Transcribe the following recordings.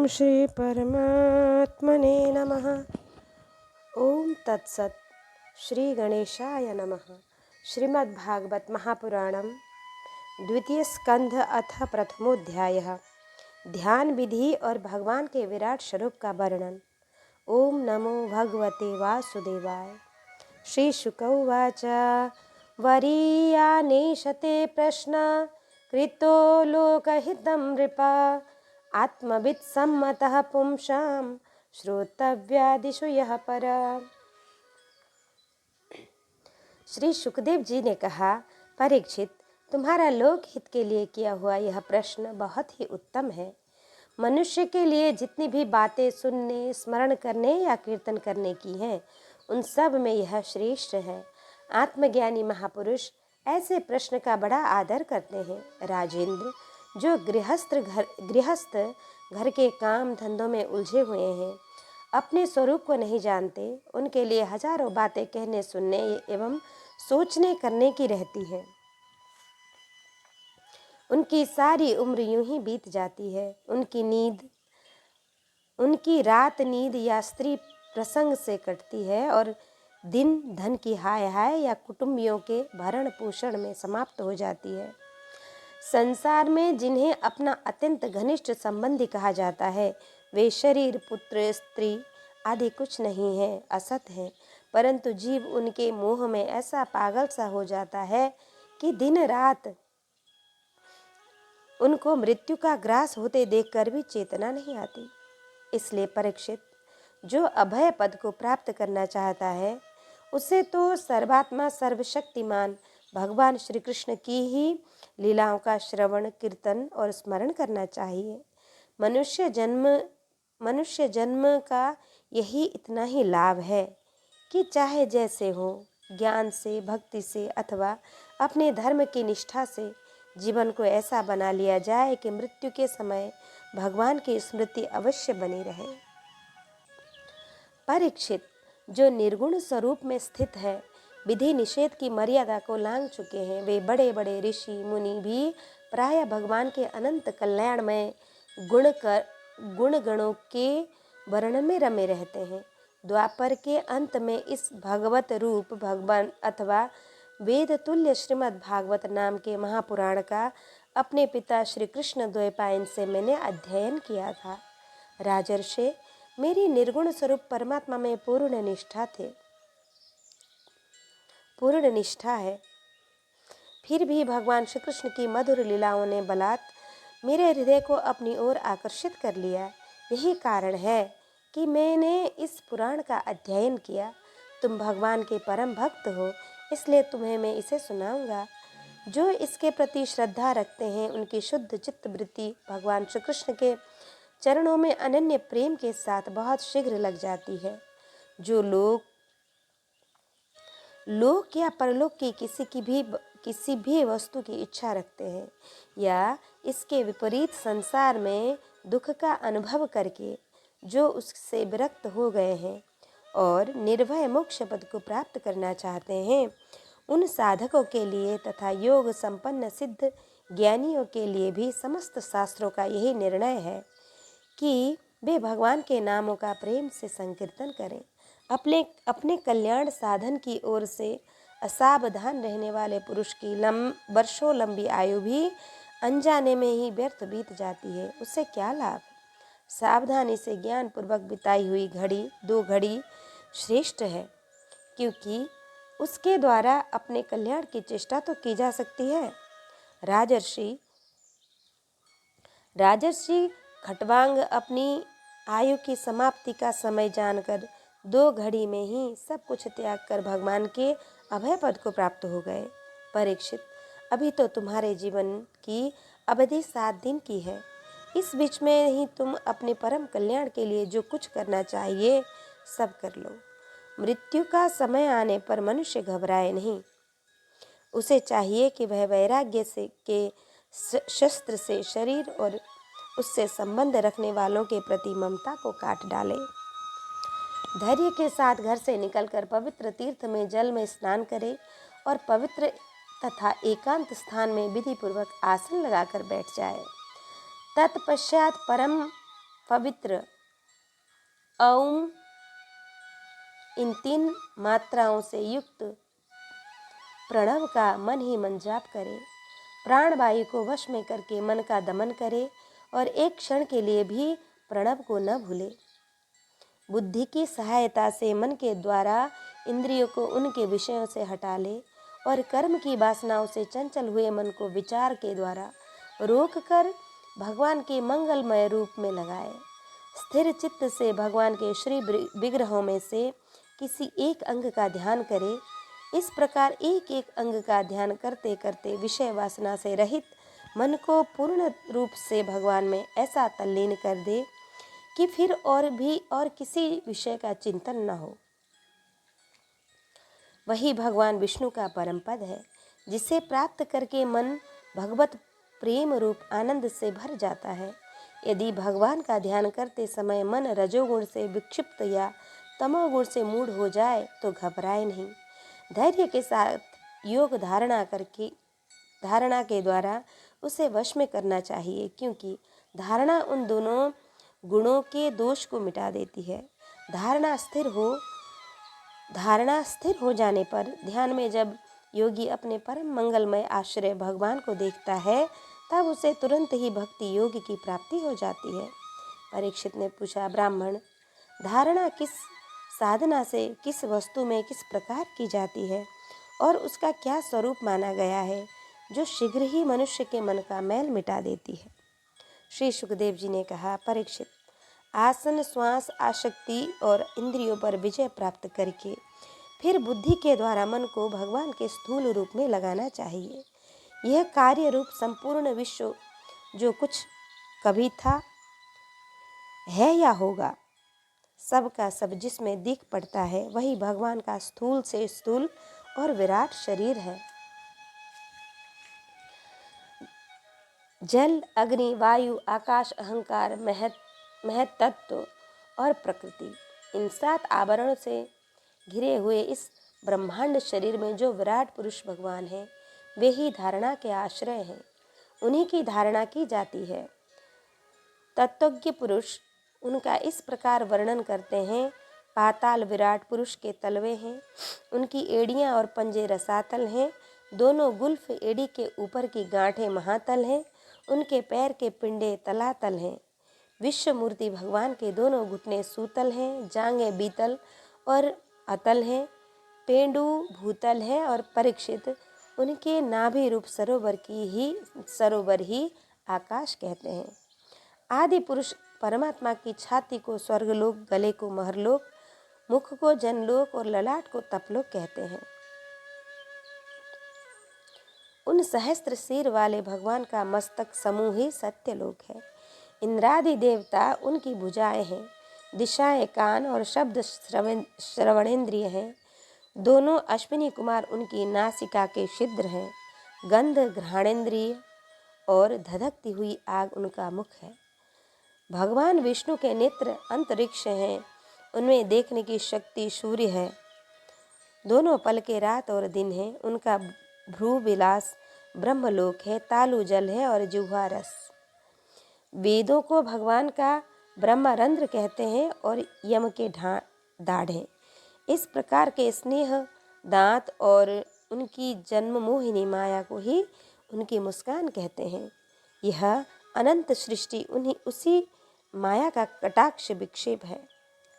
ओम श्री परमात्मने नमः। ओम तत्सत। श्री गणेशाय नमः। श्रीमद्भागवत महापुराणम द्वितीय स्कंध अथ प्रथमोध्यायः। ध्यान विधि और भगवान के विराट स्वरूप का वर्णन। ओम नमो भगवते वासुदेवाय। श्री शुक उवाच वरीयानेशते प्रश्न कृतो लोकहितं नृपा आत्मवित् सम्मतः पुंसां श्रोतव्यादिषु यः पर। श्री सुखदेव जी ने कहा, परीक्षित, तुम्हारा लोकहित के लिए किया हुआ यह प्रश्न बहुत ही उत्तम है। मनुष्य के लिए जितनी भी बातें सुनने, स्मरण करने या कीर्तन करने की हैं, उन सब में यह श्रेष्ठ है। आत्मज्ञानी महापुरुष ऐसे प्रश्न का बड़ा आदर करते हैं। राजेंद्र, जो गृहस्थ घर के काम धंधों में उलझे हुए हैं, अपने स्वरूप को नहीं जानते, उनके लिए हजारों बातें कहने, सुनने एवं सोचने करने की रहती है। उनकी सारी उम्र यूं ही बीत जाती है। उनकी रात नींद या स्त्री प्रसंग से कटती है और दिन धन की हाय हाय या कुटुंबियों के भरण पोषण में समाप्त हो जाती है। संसार में जिन्हें अपना अत्यंत घनिष्ठ संबंधी कहा जाता है, वे शरीर, पुत्र, स्त्री आदि कुछ नहीं है, असत हैं। परंतु जीव उनके मोह में ऐसा पागल सा हो जाता है कि दिन रात उनको मृत्यु का ग्रास होते देखकर भी चेतना नहीं आती। इसलिए परीक्षित, जो अभय पद को प्राप्त करना चाहता है, उसे तो सर्वात्मा सर्वशक्तिमान भगवान श्री कृष्ण की ही लीलाओं का श्रवण, कीर्तन और स्मरण करना चाहिए। मनुष्य जन्म का यही इतना ही लाभ है कि चाहे जैसे हो, ज्ञान से, भक्ति से अथवा अपने धर्म की निष्ठा से जीवन को ऐसा बना लिया जाए कि मृत्यु के समय भगवान की स्मृति अवश्य बनी रहे। परीक्षित, जो निर्गुण स्वरूप में स्थित है, विधि निषेध की मर्यादा को लांघ चुके हैं, वे बड़े बड़े ऋषि मुनि भी प्राय भगवान के अनंत कल्याणमय गुण गणों के वर्णन में रमे रहते हैं। द्वापर के अंत में इस भगवत रूप भगवान अथवा वेद तुल्य श्रीमद् भागवत नाम के महापुराण का अपने पिता श्री कृष्ण द्वैपायन से मैंने अध्ययन किया था। राजर्षे, मेरी निर्गुण स्वरूप परमात्मा में पूर्ण निष्ठा है। फिर भी भगवान श्री कृष्ण की मधुर लीलाओं ने बलात् मेरे हृदय को अपनी ओर आकर्षित कर लिया। यही कारण है कि मैंने इस पुराण का अध्ययन किया। तुम भगवान के परम भक्त हो, इसलिए तुम्हें मैं इसे सुनाऊंगा। जो इसके प्रति श्रद्धा रखते हैं, उनकी शुद्ध चित्त वृत्ति भगवान श्री कृष्ण के चरणों में अनन्य प्रेम के साथ बहुत शीघ्र लग जाती है। जो लोक या परलोक की किसी भी वस्तु की इच्छा रखते हैं या इसके विपरीत संसार में दुख का अनुभव करके जो उससे विरक्त हो गए हैं और निर्भय मोक्ष पद को प्राप्त करना चाहते हैं, उन साधकों के लिए तथा योग संपन्न सिद्ध ज्ञानियों के लिए भी समस्त शास्त्रों का यही निर्णय है कि वे भगवान के नामों का प्रेम से संकीर्तन करें। अपने कल्याण साधन की ओर से असावधान रहने वाले पुरुष की वर्षों लंबी आयु भी अनजाने में ही व्यर्थ बीत जाती है। उससे क्या लाभ? सावधानी से ज्ञान पूर्वक बिताई हुई घड़ी 2 घड़ी श्रेष्ठ है, क्योंकि उसके द्वारा अपने कल्याण की चेष्टा तो की जा सकती है। राजर्षि खट्वांग अपनी आयु की समाप्ति का समय जानकर 2 घड़ी में ही सब कुछ त्याग कर भगवान के अभय पद को प्राप्त हो गए। परीक्षित, अभी तो तुम्हारे जीवन की अवधि 7 दिन की है। इस बीच में ही तुम अपने परम कल्याण के लिए जो कुछ करना चाहिए सब कर लो। मृत्यु का समय आने पर मनुष्य घबराए नहीं। उसे चाहिए कि वह वैराग्य के शस्त्र से शरीर और उससे संबंध रखने वालों के प्रति ममता को काट डाले। धैर्य के साथ घर से निकलकर पवित्र तीर्थ में जल में स्नान करे और पवित्र तथा एकांत स्थान में विधि पूर्वक आसन लगाकर बैठ जाए। तत्पश्चात परम पवित्र ओम इन 3 मात्राओं से युक्त प्रणव का मन ही मन जाप करे। प्राणवायु को वश में करके मन का दमन करे और एक क्षण के लिए भी प्रणव को न भूले। बुद्धि की सहायता से मन के द्वारा इंद्रियों को उनके विषयों से हटा ले और कर्म की वासनाओं से चंचल हुए मन को विचार के द्वारा रोक कर भगवान के मंगलमय रूप में लगाए। स्थिर चित्त से भगवान के श्री विग्रहों में से किसी एक अंग का ध्यान करे। इस प्रकार एक एक अंग का ध्यान करते करते विषय वासना से रहित मन को पूर्ण रूप से भगवान में ऐसा तल्लीन कर दे कि फिर और किसी विषय का चिंतन न हो। वही भगवान विष्णु का परम पद है, जिसे प्राप्त करके मन भगवत प्रेम रूप आनंद से भर जाता है। यदि भगवान का ध्यान करते समय मन रजोगुण से विक्षिप्त या तमोगुण से मूढ़ हो जाए तो घबराए नहीं। धैर्य के साथ योग धारणा के द्वारा उसे वश में करना चाहिए, क्योंकि धारणा उन दोनों गुणों के दोष को मिटा देती है। धारणा स्थिर हो जाने पर ध्यान में जब योगी अपने परम मंगलमय आश्रय भगवान को देखता है, तब उसे तुरंत ही भक्ति योग की प्राप्ति हो जाती है। परीक्षित ने पूछा, ब्राह्मण, धारणा किस साधना से किस वस्तु में किस प्रकार की जाती है और उसका क्या स्वरूप माना गया है, जो शीघ्र ही मनुष्य के मन का मैल मिटा देती है? श्री सुखदेव जी ने कहा, परीक्षित, आसन, श्वास, आसक्ति और इंद्रियों पर विजय प्राप्त करके फिर बुद्धि के द्वारा मन को भगवान के स्थूल रूप में लगाना चाहिए। यह कार्य रूप संपूर्ण विश्व जो कुछ कभी था, है या होगा, सब का सब जिसमें दिख पड़ता है, वही भगवान का स्थूल से स्थूल और विराट शरीर है। जल, अग्नि, वायु, आकाश, अहंकार, महत्तत्व और प्रकृति, इन 7 आवरणों से घिरे हुए इस ब्रह्मांड शरीर में जो विराट पुरुष भगवान हैं, वे ही धारणा के आश्रय हैं। उन्हीं की धारणा की जाती है। तत्वज्ञ पुरुष उनका इस प्रकार वर्णन करते हैं। पाताल विराट पुरुष के तलवे हैं, उनकी एड़ियाँ और पंजे रसातल हैं, दोनों गुल्फ एड़ी के ऊपर की गांठें महातल हैं, उनके पैर के पिंडे तलातल हैं। विश्व मूर्ति भगवान के दोनों घुटने सूतल हैं, जांघें बीतल और अतल हैं, पेंडू भूतल है और परीक्षित, उनके नाभि रूप सरोवर ही आकाश कहते हैं। आदि पुरुष परमात्मा की छाती को स्वर्गलोक, गले को महरलोक, मुख को जनलोक और ललाट को तपलोक कहते हैं। उन सहस्त्र सिर वाले भगवान का मस्तक समूह ही सत्यलोक है। इंद्रादि देवता उनकी भुजाएं हैं, दिशाएं कान और शब्द श्रवणेन्द्रिय हैं। दोनों अश्विनी कुमार उनकी नासिका के छिद्र हैं। गंध घ्राणेन्द्रिय और धधकती हुई आग उनका मुख है। भगवान विष्णु के नेत्र अंतरिक्ष हैं, उनमें देखने की शक्ति सूर्य है। दोनों पलके रात और दिन हैं। उनका भ्रू विलास ब्रह्मलोक है, तालु जल है और जिह्वा रस। वेदों को भगवान का ब्रह्मरंध्र कहते हैं और यम के दाढ़ हैं। इस प्रकार के स्नेह दांत और उनकी जन्म मोहिनी माया को ही उनकी मुस्कान कहते हैं। यह अनंत सृष्टि उसी माया का कटाक्ष विक्षेप है।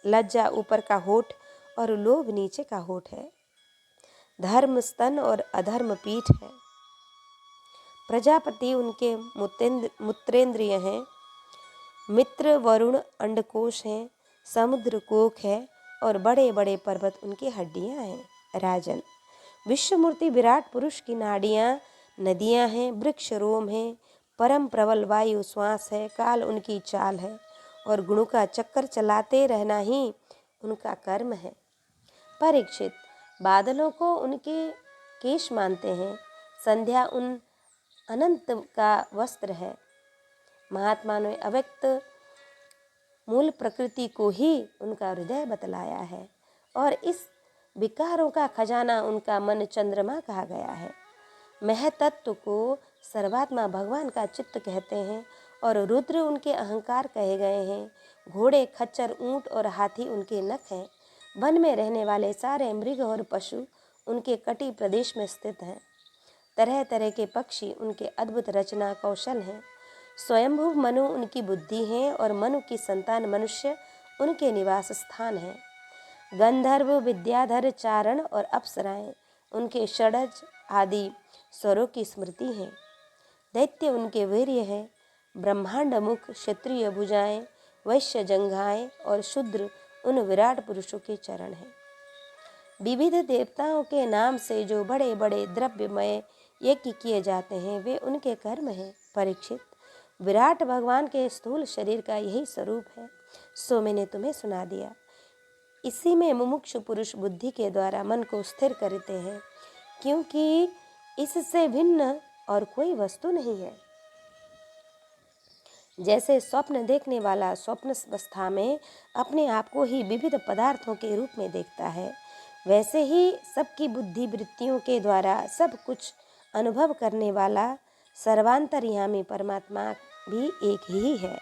लज्जा ऊपर का होठ और लोभ नीचे का होठ है। धर्म स्तन और अधर्म पीठ है। प्रजापति उनके मूत्रेंद्रिय हैं। मित्र वरुण अंडकोश हैं। समुद्र कोख है और बड़े बड़े पर्वत उनकी हड्डियां हैं। राजन, विश्वमूर्ति विराट पुरुष की नाड़ियाँ नदियाँ हैं, वृक्ष रोम हैं, परम प्रबल वायु श्वास है, काल उनकी चाल है और गुणों का चक्कर चलाते रहना ही उनका कर्म है। परीक्षित, बादलों को उनके केश मानते हैं। संध्या उन अनंत का वस्त्र है। महात्मा ने अव्यक्त मूल प्रकृति को ही उनका हृदय बतलाया है और इस विकारों का खजाना उनका मन चंद्रमा कहा गया है। महतत्व को सर्वात्मा भगवान का चित्त कहते हैं और रुद्र उनके अहंकार कहे गए हैं। घोड़े, खच्चर, ऊंट और हाथी उनके नख हैं। वन में रहने वाले सारे मृग और पशु उनके कटी प्रदेश में स्थित हैं। तरह तरह के पक्षी उनके अद्भुत रचना कौशल हैं। स्वयंभू मनु उनकी बुद्धि है और मनु की संतान मनुष्य उनके निवास स्थान है। गंधर्व, विद्याधर, चारण और अप्सराएं उनके षडज आदि स्वरों की स्मृति हैं। दैत्य उनके वीर्य है। ब्रह्मांड मुख, क्षत्रिय भुजाएं, वैश्य जंघाएं और शूद्र उन विराट पुरुषों के चरण हैं। विविध देवताओं के नाम से जो बड़े बड़े द्रव्यमय यज्ञ किए जाते हैं वे उनके कर्म हैं। परीक्षित, विराट भगवान के स्थूल शरीर का यही स्वरूप है। सो मैंने तुम्हें सुना दिया। इसी में मुमुक्षु पुरुष बुद्धि के द्वारा मन को स्थिर करते हैं, क्योंकि इससे भिन्न और कोई वस्तु नहीं है। जैसे स्वप्न देखने वाला स्वप्न अवस्था में अपने आप को ही विविध पदार्थों के रूप में देखता है, वैसे ही सबकी बुद्धि वृत्तियों के द्वारा सब कुछ अनुभव करने वाला सर्वांतर्यामी परमात्मा भी एक ही है।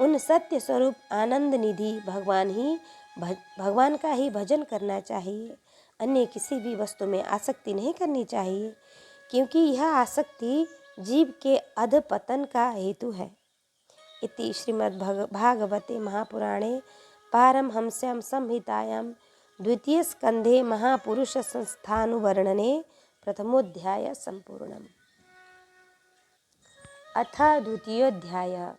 उन सत्य स्वरूप आनंद निधि भगवान का ही भजन करना चाहिए। अन्य किसी भी वस्तु में आसक्ति नहीं करनी चाहिए, क्योंकि यह आसक्ति जीव के अधपतन का हेतु है। इति श्रीमद्भागवते महापुराणे पारमहंस्यां संहितायां द्वितीय स्कंधे महापुरुष संस्थानुवर्णने प्रथमोऽध्याय संपूर्णम्। अथ द्वितीयोऽध्याय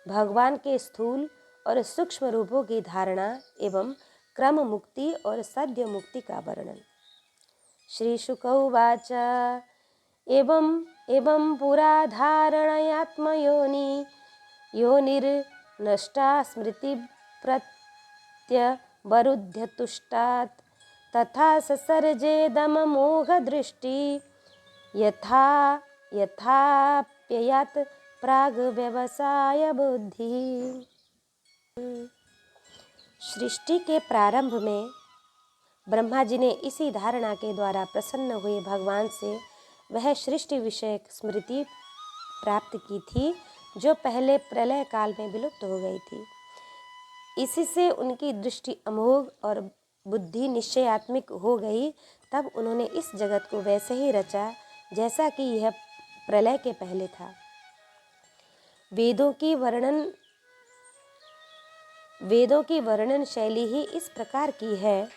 भगवान के स्थूल और सूक्ष्म रूपों की धारणा एवं क्रम मुक्ति और सद्य मुक्ति का वर्णन। श्री शुक उवाच एवं पुरा धारणयात्मयोनि योनिर्नष्टा स्मृति प्रत्यवरुध्य तुष्टात् तथा ससर्जेदममोघदृष्टि यथाप्ययात् प्राग व्यवसाय बुद्धि। सृष्टि के प्रारंभ में ब्रह्मा जी ने इसी धारणा के द्वारा प्रसन्न हुए भगवान से वह सृष्टि विषयक स्मृति प्राप्त की थी जो पहले प्रलय काल में विलुप्त हो गई थी। इसी से उनकी दृष्टि अमोघ और बुद्धि निश्चयात्मिक हो गई। तब उन्होंने इस जगत को वैसे ही रचा जैसा कि यह प्रलय के पहले था। वेदों की वर्णन शैली ही इस प्रकार की है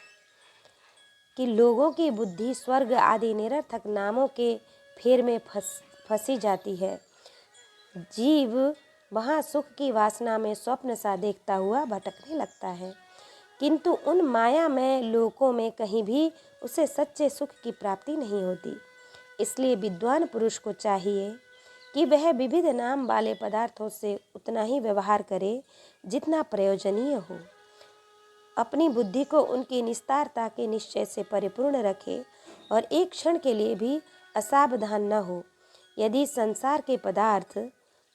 कि लोगों की बुद्धि स्वर्ग आदि निरर्थक नामों के फेर में फंसी जाती है। जीव वहाँ सुख की वासना में स्वप्न सा देखता हुआ भटकने लगता है, किंतु उन मायामय लोकों में कहीं भी उसे सच्चे सुख की प्राप्ति नहीं होती। इसलिए विद्वान पुरुष को चाहिए कि वह विविध नाम वाले पदार्थों से उतना ही व्यवहार करे जितना प्रयोजनीय हो। अपनी बुद्धि को उनकी निस्तारता के निश्चय से परिपूर्ण रखे और एक क्षण के लिए भी असावधान न हो। यदि संसार के पदार्थ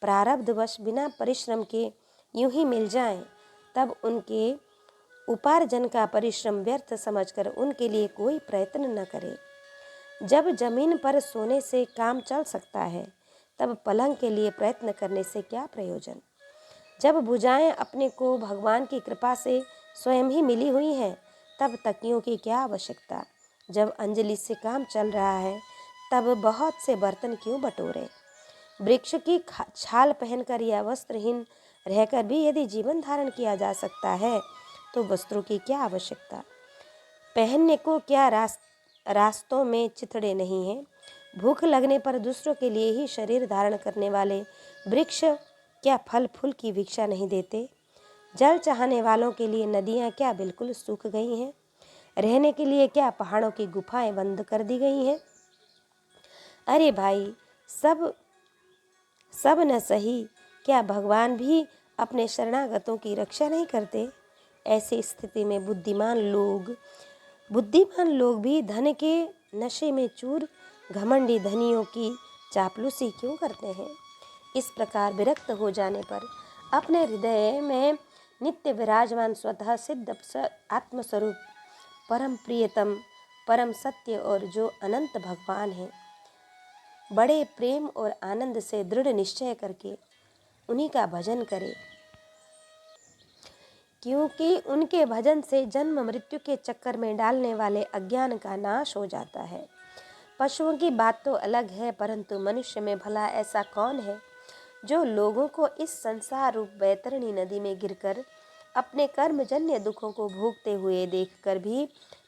प्रारब्धवश बिना परिश्रम के यूं ही मिल जाएं, तब उनके उपार्जन का परिश्रम व्यर्थ समझकर उनके लिए कोई प्रयत्न न करे। जब जमीन पर सोने से काम चल सकता है, तब पलंग के लिए प्रयत्न करने से क्या प्रयोजन। जब भुजाएं अपने को भगवान की कृपा से स्वयं ही मिली हुई हैं, तब तकियों की क्या आवश्यकता। जब अंजलि से काम चल रहा है, तब बहुत से बर्तन क्यों बटोरे। वृक्ष की छाल पहनकर या वस्त्रहीन रहकर भी यदि जीवन धारण किया जा सकता है, तो वस्त्रों की क्या आवश्यकता। पहनने को क्या रास्तों में चिथड़े नहीं हैं। भूख लगने पर दूसरों के लिए ही शरीर धारण करने वाले वृक्ष क्या फल फूल की भिक्षा नहीं देते। जल चाहने वालों के लिए नदियाँ क्या बिल्कुल सूख गई हैं। रहने के लिए क्या पहाड़ों की गुफाएं बंद कर दी गई हैं। अरे भाई, सब न सही, क्या भगवान भी अपने शरणागतों की रक्षा नहीं करते। ऐसी स्थिति में बुद्धिमान लोग भी धन के नशे में चूर घमंडी धनियों की चापलूसी क्यों करते हैं। इस प्रकार विरक्त हो जाने पर अपने हृदय में नित्य विराजमान स्वतः सिद्ध आत्मस्वरूप परम प्रियतम परम सत्य और जो अनंत भगवान है, बड़े प्रेम और आनंद से दृढ़ निश्चय करके उन्हीं का भजन करे, क्योंकि उनके भजन से जन्म मृत्यु के चक्कर में डालने वाले अज्ञान का नाश हो जाता है। पशुओं की बात तो अलग है, परंतु मनुष्य में भला ऐसा कौन है जो लोगों को इस संसार रूप बैतरणी नदी में गिरकर अपने कर्मजन्य दुखों को भोगते हुए देखकर भी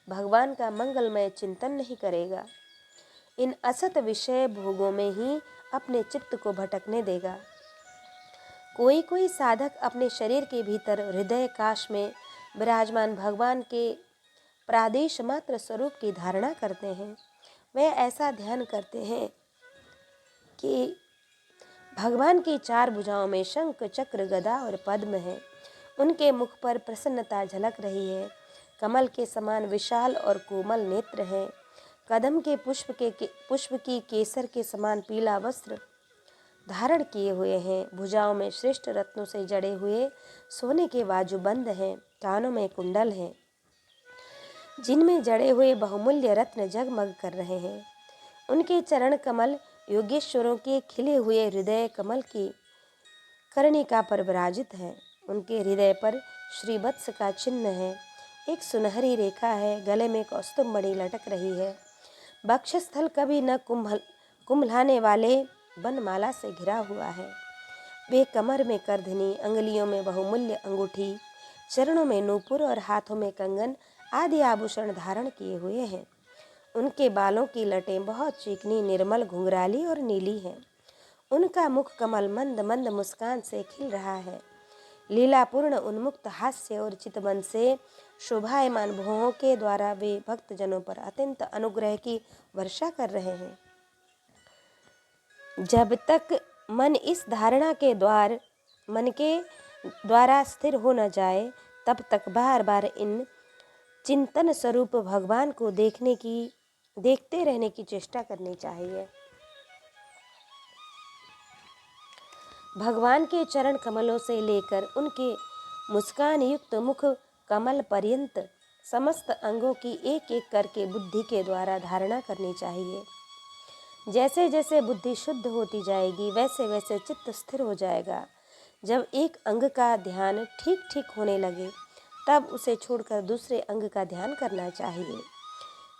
भगवान का मंगलमय चिंतन नहीं करेगा। इन असत विषय भोगों में ही अपने चित्त को भटकने देगा। कोई कोई साधक अपने शरीर के भीतर हृदय काश में विराजमान भगवान के प्रादेश मात्र स्वरूप की धारणा करते हैं। वे ऐसा ध्यान करते हैं कि भगवान की चार भुजाओं में शंख, चक्र, गदा और पद्म है। उनके मुख पर प्रसन्नता झलक रही है। कमल के समान विशाल और कोमल नेत्र हैं। कदम के पुष्प की केसर के समान पीला वस्त्र धारण किए हुए हैं। भुजाओं में श्रेष्ठ रत्नों से जड़े हुए सोने के बाजूबंद हैं। कानों में कुंडल हैं, जिनमें जड़े हुए बहुमूल्य रत्न जगमग कर रहे हैं। उनके चरण कमल योगेश्वरों के खिले हुए हृदय कमल की कर्णिका पर विराजित है। उनके हृदय पर श्रीवत्स का चिन्ह है। एक सुनहरी रेखा है। गले में कौस्तुभमणि लटक रही है। वक्षस्थल कभी न कुम्भलाने वाले बनमाला से घिरा हुआ है। वे कमर में करधनी, अंगुलियों में बहुमूल्य अंगूठी, चरणों में नूपुर और हाथों में कंगन आदि आभूषण धारण किए हुए हैं। उनके बालों की लटें बहुत चिकनी, निर्मल, घुंघराली और नीली हैं। उनका मुख कमल मंद मंद मुस्कान से खिल रहा है। लीलापूर्ण उन्मुक्त हास्य और चितवन से शोभायमान भुवों के द्वारा वे भक्तजनों पर अत्यंत अनुग्रह की वर्षा कर रहे हैं। जब तक मन इस धारणा के मन के द्वारा स्थिर हो न जाए, तब तक बार बार इन चिंतन स्वरूप भगवान को देखते रहने की चेष्टा करनी चाहिए। भगवान के चरण कमलों से लेकर उनके मुस्कान युक्त मुख कमल पर्यंत समस्त अंगों की एक एक करके बुद्धि के द्वारा धारणा करनी चाहिए। जैसे जैसे बुद्धि शुद्ध होती जाएगी, वैसे वैसे चित्त स्थिर हो जाएगा। जब एक अंग का ध्यान ठीक ठीक होने लगे, तब उसे छोड़कर दूसरे अंग का ध्यान करना चाहिए।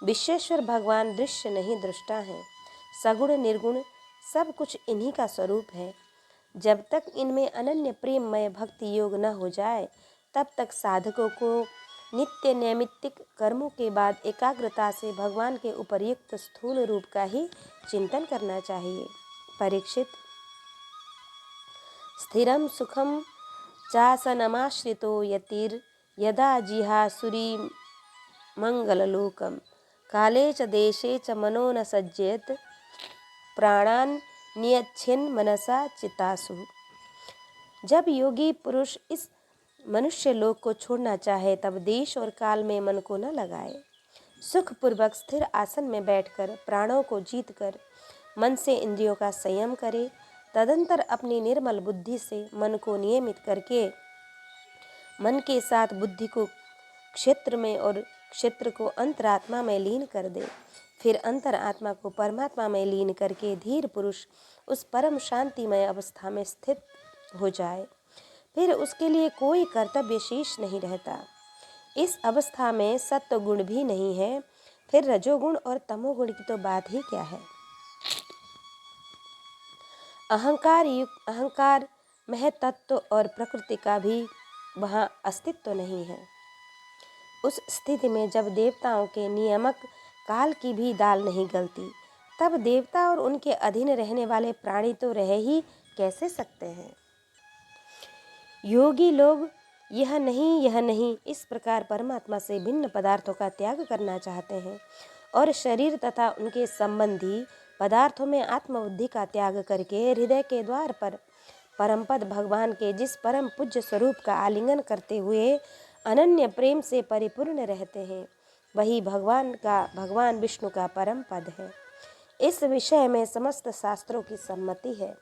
विश्वेश्वर भगवान दृश्य नहीं, दृष्टा हैं। सगुण निर्गुण सब कुछ इन्हीं का स्वरूप है। जब तक इनमें अनन्य प्रेममय भक्ति योग न हो जाए, तब तक साधकों को नित्य नैमित्तिक कर्मों के बाद एकाग्रता से भगवान के उपर्युक्त स्थूल रूप का ही चिंतन करना चाहिए। परीक्षित, स्थिरम सुखम चासनमाश्रितो यतिर यदा जिहासुरी मंगललोकम काले च देशे च मनो न सज्जेत प्राणान नियच्छिन मनसा चितासु। जब योगी पुरुष इस मनुष्य लोक को छोड़ना चाहे, तब देश और काल में मन को न लगाए। सुखपूर्वक स्थिर आसन में बैठकर प्राणों को जीतकर मन से इंद्रियों का संयम करे। तदंतर अपनी निर्मल बुद्धि से मन को नियमित करके मन के साथ बुद्धि को क्षेत्र में और क्षेत्र को अंतरात्मा में लीन कर दे। फिर अंतरात्मा को परमात्मा में लीन करके धीर पुरुष उस परम शांतिमय अवस्था में स्थित हो जाए। फिर उसके लिए कोई कर्तव्य शेष नहीं रहता। इस अवस्था में सत्व गुण भी नहीं है। फिर रजोगुण और तमोगुण की तो बात ही क्या है। अहंकार महतत्व और प्रकृति का भी वहाँ अस्तित्व नहीं है। उस स्थिति में जब देवताओं के नियामक काल की भी दाल नहीं गलती, तब देवता और उनके अधीन रहने वाले प्राणी तो रह ही कैसे सकते हैं। योगी लोग यह नहीं इस प्रकार परमात्मा से भिन्न पदार्थों का त्याग करना चाहते हैं और शरीर तथा उनके संबंधी पदार्थों में आत्मबुद्धि का त्याग करके हृदय के द्वार पर परमपद भगवान के जिस परम पूज्य स्वरूप का आलिंगन करते हुए अनन्य प्रेम से परिपूर्ण रहते हैं, वही भगवान विष्णु का परम पद है। इस विषय में समस्त शास्त्रों की सम्मति है।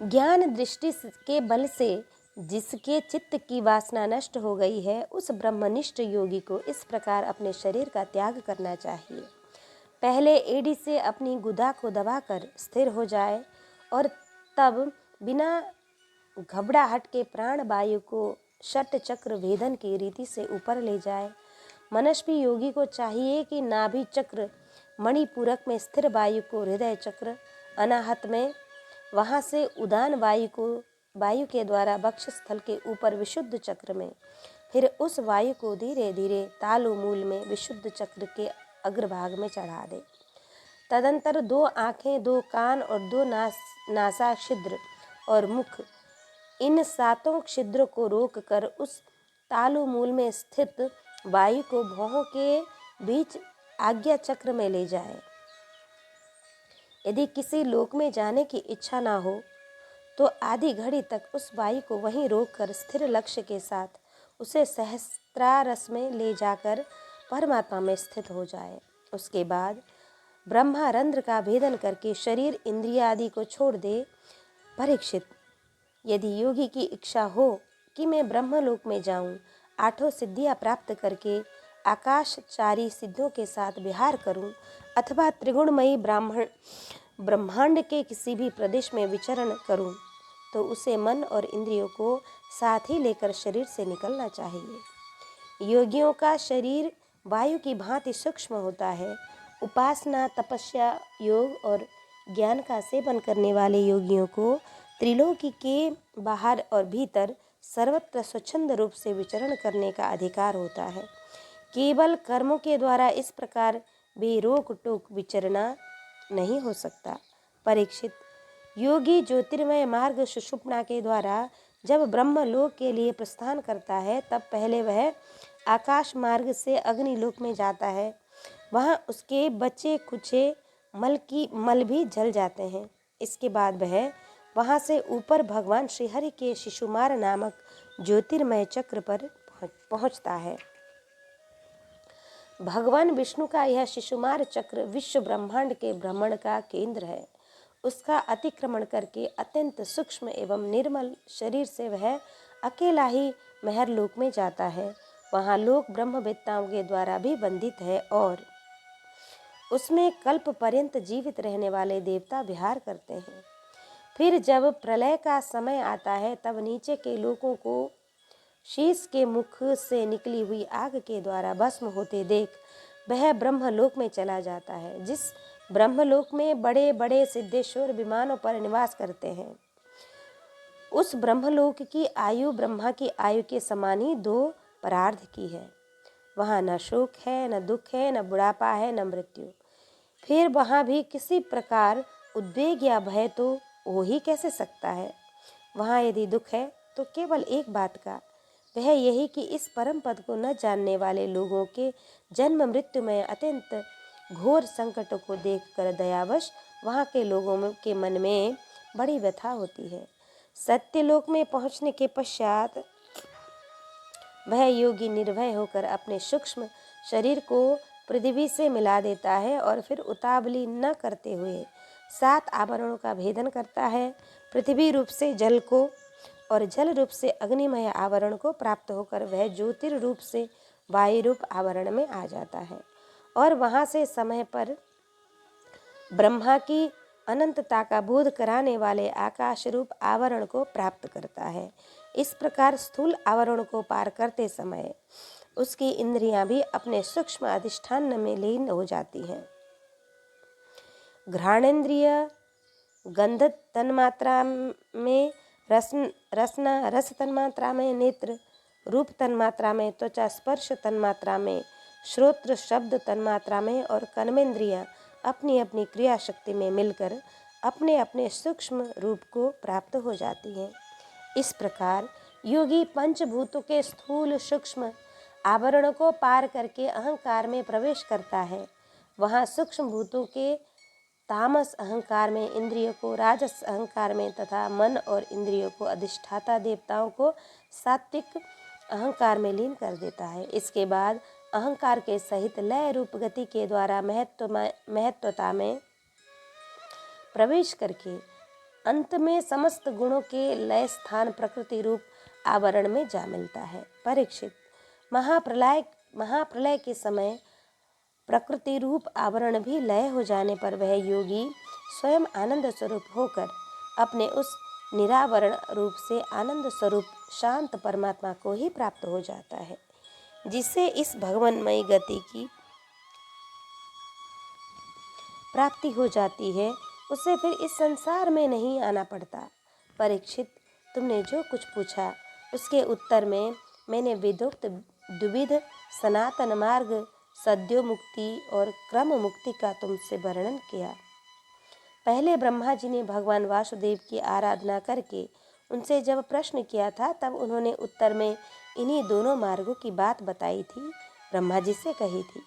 ज्ञान दृष्टि के बल से जिसके चित्त की वासना नष्ट हो गई है, उस ब्रह्मनिष्ठ योगी को इस प्रकार अपने शरीर का त्याग करना चाहिए। पहले एड़ी से अपनी गुदा को दबाकर स्थिर हो जाए और तब बिना घबराहट के प्राण वायु को षट चक्र भेदन की रीति से ऊपर ले जाए। मनस्वी योगी को चाहिए कि नाभि चक्र मणिपूरक में स्थिर वायु को हृदय चक्र, अनाहत में वहाँ से उदान वायु के द्वारा वक्षस्थल के ऊपर विशुद्ध चक्र में, फिर उस वायु को धीरे धीरे तालु मूल में विशुद्ध चक्र के अग्रभाग में चढ़ा दे। तदंतर 2 आँखें, 2 कान और 2 नासा छिद्र और मुख, इन 7 छिद्रों को रोककर उस तालु मूल में स्थित वायु को भौहों के बीच आज्ञा चक्र में ले जाए। यदि किसी लोक में जाने की इच्छा ना हो तो आधी घड़ी तक उस वायु को वहीं रोककर स्थिर लक्ष्य के साथ उसे सहस्त्रारस में ले जाकर परमात्मा में स्थित हो जाए। उसके बाद ब्रह्मारंध्र का भेदन करके शरीर इंद्रिया आदि को छोड़ दे। परीक्षित, यदि योगी की इच्छा हो कि मैं ब्रह्मलोक में जाऊं, 8 सिद्धियां प्राप्त करके आकाशचारी सिद्धों के साथ विहार करूं, अथवा त्रिगुणमयी ब्रह्मांड के किसी भी प्रदेश में विचरण करूं, तो उसे मन और इंद्रियों को साथ ही लेकर शरीर से निकलना चाहिए। योगियों का शरीर वायु की भांति सूक्ष्म होता है। उपासना, तपस्या, योग और ज्ञान का सेवन करने वाले योगियों को त्रिलोकी के बाहर और भीतर सर्वत्र स्वच्छंद रूप से विचरण करने का अधिकार होता है। केवल कर्मों के द्वारा इस प्रकार बेरोक टोक विचरना नहीं हो सकता। परीक्षित, योगी ज्योतिर्मय मार्ग सुषुप्ना के द्वारा जब ब्रह्मलोक के लिए प्रस्थान करता है, तब पहले वह आकाश मार्ग से अग्निलोक में जाता है। वहाँ उसके बचे कुचे मल भी जल जाते हैं। इसके बाद वह वहाँ से ऊपर भगवान श्रीहरि के शिशुमार नामक ज्योतिर्मय चक्र पर पहुँचता है। भगवान विष्णु का यह शिशुमार चक्र विश्व ब्रह्मांड के भ्रमण का केंद्र है। उसका अतिक्रमण करके अत्यंत सूक्ष्म एवं निर्मल शरीर से वह अकेला ही महरलोक में जाता है। वहाँ लोक ब्रह्मवेत्ताओं के द्वारा भी वंदित है और उसमें कल्प पर्यंत जीवित रहने वाले देवता विहार करते हैं। फिर जब प्रलय का समय आता है, तब नीचे के लोकों को शीश के मुख से निकली हुई आग के द्वारा भस्म होते देख वह ब्रह्मलोक में चला जाता है, जिस ब्रह्मलोक में बड़े बड़े सिद्धेश्वर विमानों पर निवास करते हैं। उस ब्रह्मलोक की आयु ब्रह्मा की आयु के समान ही 2 परार्ध की है। वहाँ न शोक है, न दुख है, न बुढ़ापा है, न मृत्यु। फिर वहाँ भी किसी प्रकार उद्वेग या भय तो हो ही कैसे सकता है। वहाँ यदि दुख है तो केवल एक बात का, वह यही कि इस परम पद को न जानने वाले लोगों के जन्म मृत्यु में अत्यंत घोर संकटों को देखकर दयावश वहाँ के लोगों के मन में बड़ी व्यथा होती है। सत्यलोक में पहुँचने के पश्चात वह योगी निर्भय होकर अपने सूक्ष्म शरीर को पृथ्वी से मिला देता है और फिर उतावली न करते हुए 7 आवरणों का भेदन करता है। पृथ्वी रूप से जल को और जल रूप से अग्निमय आवरण को प्राप्त होकर वह ज्योतिर्रूप से वायु रूप आवरण में आ जाता है और वहाँ से समय पर ब्रह्मा की अनंतता का बोध कराने वाले आकाश रूप आवरण को प्राप्त करता है। इस प्रकार स्थूल आवरण को पार करते समय उसकी इंद्रियां भी अपने सूक्ष्म अधिष्ठान में लीन हो जाती हैं। घ्राणेन्द्रिय गंध तन्मात्रा में रस तन्मात्रा में नेत्र, रूप तन्मात्रा में त्वचा, स्पर्श तन्मात्रा में श्रोत्र, शब्द तन्मात्रा में और कर्मेंद्रियां अपनी अपनी क्रिया शक्ति में मिलकर अपने अपने सूक्ष्म रूप को प्राप्त हो जाती हैं। इस प्रकार योगी पंचभूतों के स्थूल सूक्ष्म आवरणों को पार करके अहंकार में प्रवेश करता है। वहाँ सूक्ष्म भूतों के तामस अहंकार में इंद्रियों को, राजस अहंकार में तथा मन और इंद्रियों को अधिष्ठाता देवताओं को सात्विक अहंकार में लीन कर देता है। इसके बाद अहंकार के सहित लय रूप गति के द्वारा महत्वता में प्रवेश करके अंत में समस्त गुणों के लय स्थान प्रकृति रूप आवरण में जा मिलता है। परीक्षित, महाप्रलय के समय प्रकृति रूप आवरण भी लय हो जाने पर वह योगी स्वयं आनंद स्वरूप होकर अपने उस निरावरण रूप से आनंद स्वरूप शांत परमात्मा को ही प्राप्त हो जाता है। जिससे इस भगवानमयी गति की प्राप्ति हो जाती है, उसे फिर इस संसार में नहीं आना पड़ता। परीक्षित, तुमने जो कुछ पूछा उसके उत्तर में मैंने विधोक्त द्विविध सनातन मार्ग, सद्यो मुक्ति और क्रम मुक्ति का तुमसे वर्णन किया। पहले ब्रह्मा जी ने भगवान वासुदेव की आराधना करके उनसे जब प्रश्न किया था, तब उन्होंने उत्तर में इन्हीं दोनों मार्गों की बात बताई थी, ब्रह्मा जी से कही थी।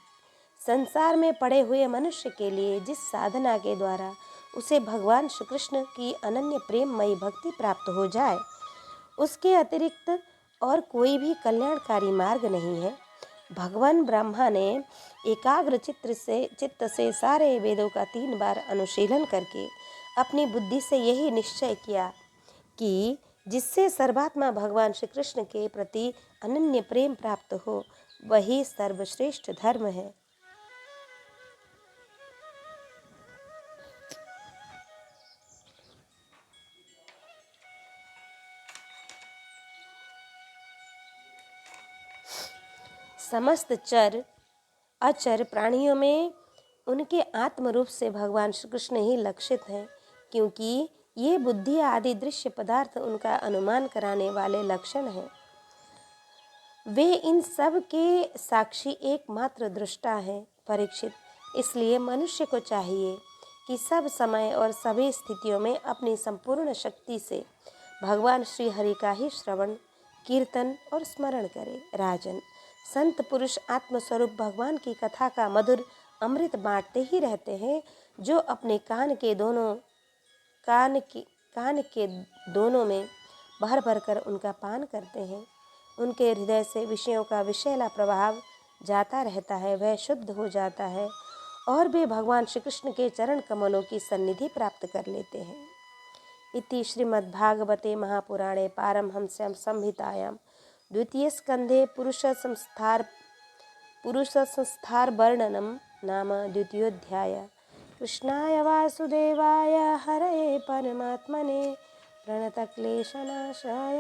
संसार में पड़े हुए मनुष्य के लिए जिस साधना के द्वारा उसे भगवान श्री कृष्ण की अनन्य प्रेममयी भक्ति प्राप्त हो जाए, उसके अतिरिक्त और कोई भी कल्याणकारी मार्ग नहीं है। भगवान ब्रह्मा ने एकाग्र चित्त से सारे वेदों का 3 बार अनुशीलन करके अपनी बुद्धि से यही निश्चय किया कि जिससे सर्वात्मा भगवान श्री कृष्ण के प्रति अनन्य प्रेम प्राप्त हो, वही सर्वश्रेष्ठ धर्म है। समस्त चर अचर प्राणियों में उनके आत्म रूप से भगवान श्री कृष्ण ही लक्षित हैं, क्योंकि ये बुद्धि आदि दृश्य पदार्थ उनका अनुमान कराने वाले लक्षण हैं। वे इन सब के साक्षी एकमात्र दृष्टा हैं। परीक्षित, इसलिए मनुष्य को चाहिए कि सब समय और सभी स्थितियों में अपनी संपूर्ण शक्ति से भगवान श्री हरि का ही श्रवण, कीर्तन और स्मरण करे। राजन, संत पुरुष आत्मस्वरूप भगवान की कथा का मधुर अमृत बांटते ही रहते हैं। जो अपने कान के दोनों में भर भर कर उनका पान करते हैं, उनके हृदय से विषयों का विषैला प्रभाव जाता रहता है, वह शुद्ध हो जाता है और वे भगवान श्री कृष्ण के चरण कमलों की सन्निधि प्राप्त कर लेते हैं। इति श्रीमद्भागवते महापुराणे पारमहंस्यां संहितायां द्वितीय स्कंधे पुरुष संस्थार वर्णनम नाम द्वितीयोऽध्याय। कृष्णाय वासुदेवाय हरये परमात्मने प्रणतक्लेशनाशाय